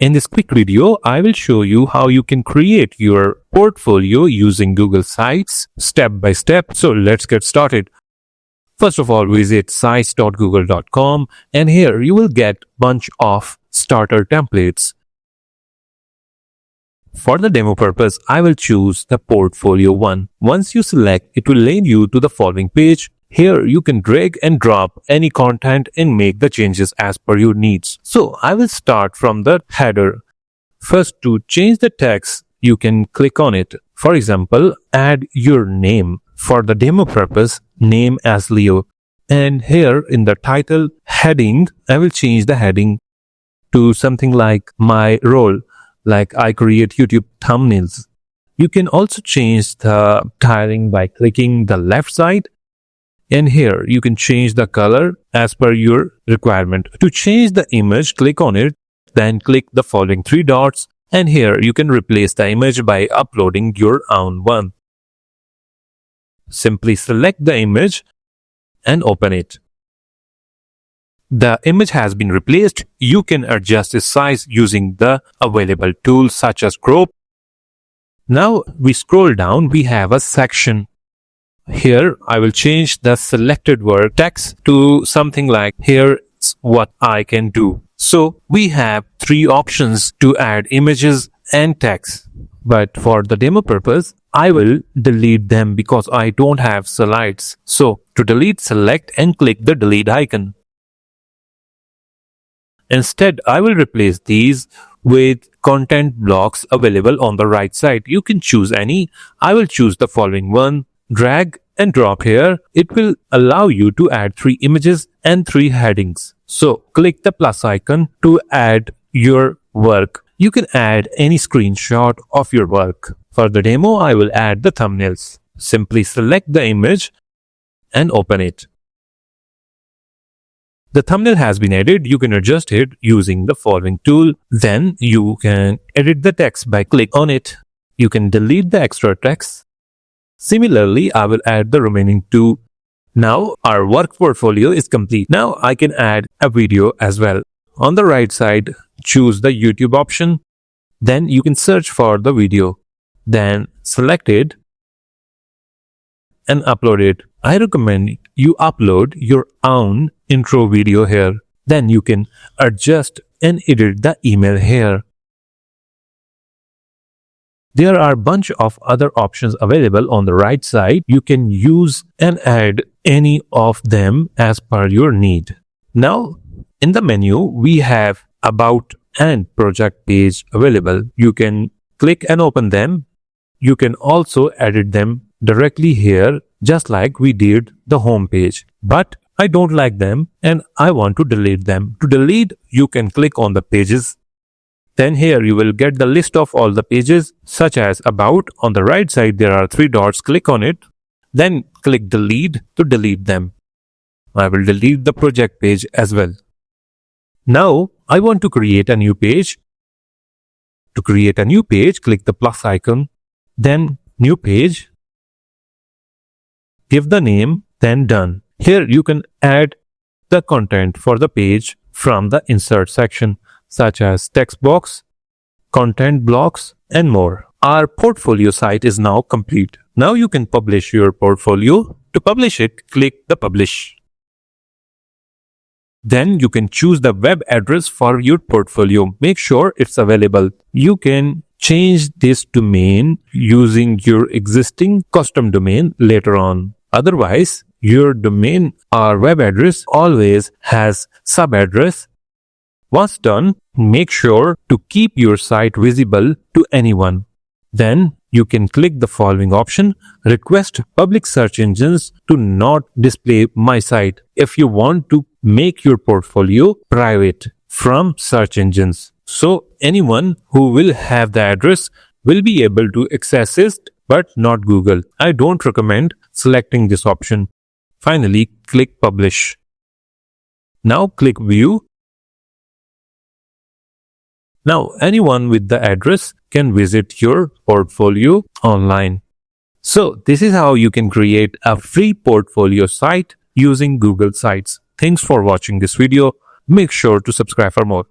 In this quick video, I will show you how you can create your portfolio using Google Sites step by step. So let's get started. First of all, visit sites.google.com and here you will get bunch of starter templates. For the demo purpose, I will choose the portfolio one. Once you select, it will lead you to the following page. Here you can drag and drop any content and make the changes as per your needs. So I will start from the header. First, to change the text, you can click on it. For example, add your name. For the demo purpose, name as Leo. And here in the title heading, I will change the heading to something like my role, like I create YouTube thumbnails. You can also change the styling by clicking the left side. And here you can change the color as per your requirement. To change the image, click on it, then click the following three dots. And here you can replace the image by uploading your own one. Simply select the image and open it. The image has been replaced. You can adjust its size using the available tools such as crop. Now we scroll down, we have a section. Here I will change the selected word text to something like here's what I can do. So we have three options to add images and text. But for the demo purpose, I will delete them because I don't have slides. So to delete, select and click the delete icon. Instead, I will replace these with content blocks available on the right side. You can choose any. I will choose the following one. Drag and drop here. It will allow you to add 3 images and 3 headings. So click the plus icon to add your work. You can add any screenshot of your work. For the demo, I will add the thumbnails. Simply select the image and open it. The thumbnail has been added. You can adjust it using the following tool. Then you can edit the text by click on it. You can delete the extra text. Similarly, I will add the remaining 2. Now our work portfolio is complete. Now I can add a video as well. On the right side, choose the YouTube option. Then you can search for the video. Then select it and upload it. I recommend you upload your own intro video here. Then you can adjust and edit the email here. There are a bunch of other options available on the right side. You can use and add any of them as per your need. Now, in the menu, we have About and Project page available. You can click and open them. You can also edit them directly here, just like we did the home page. But I don't like them and I want to delete them. To delete, you can click on the pages. Then here you will get the list of all the pages such as About. On the right side there are 3 dots. Click on it. Then click Delete to delete them. I will delete the project page as well. Now I want to create a new page. To create a new page, click the plus icon. Then New Page. Give the name, then Done. Here you can add the content for the page from the Insert section, such as text box, content blocks, and more. Our portfolio site is now complete. Now you can publish your portfolio. To publish it, click the Publish. Then you can choose the web address for your portfolio. Make sure it's available. You can change this domain using your existing custom domain later on. Otherwise, your domain or web address always has sub-address. Once done, make sure to keep your site visible to anyone. Then you can click the following option, request public search engines to not display my site if you want to make your portfolio private from search engines. So anyone who will have the address will be able to access it, but not Google. I don't recommend selecting this option. Finally, click Publish. Now click View. Now anyone with the address can visit your portfolio online. So this is how you can create a free portfolio site using Google Sites. Thanks for watching this video. Make sure to subscribe for more.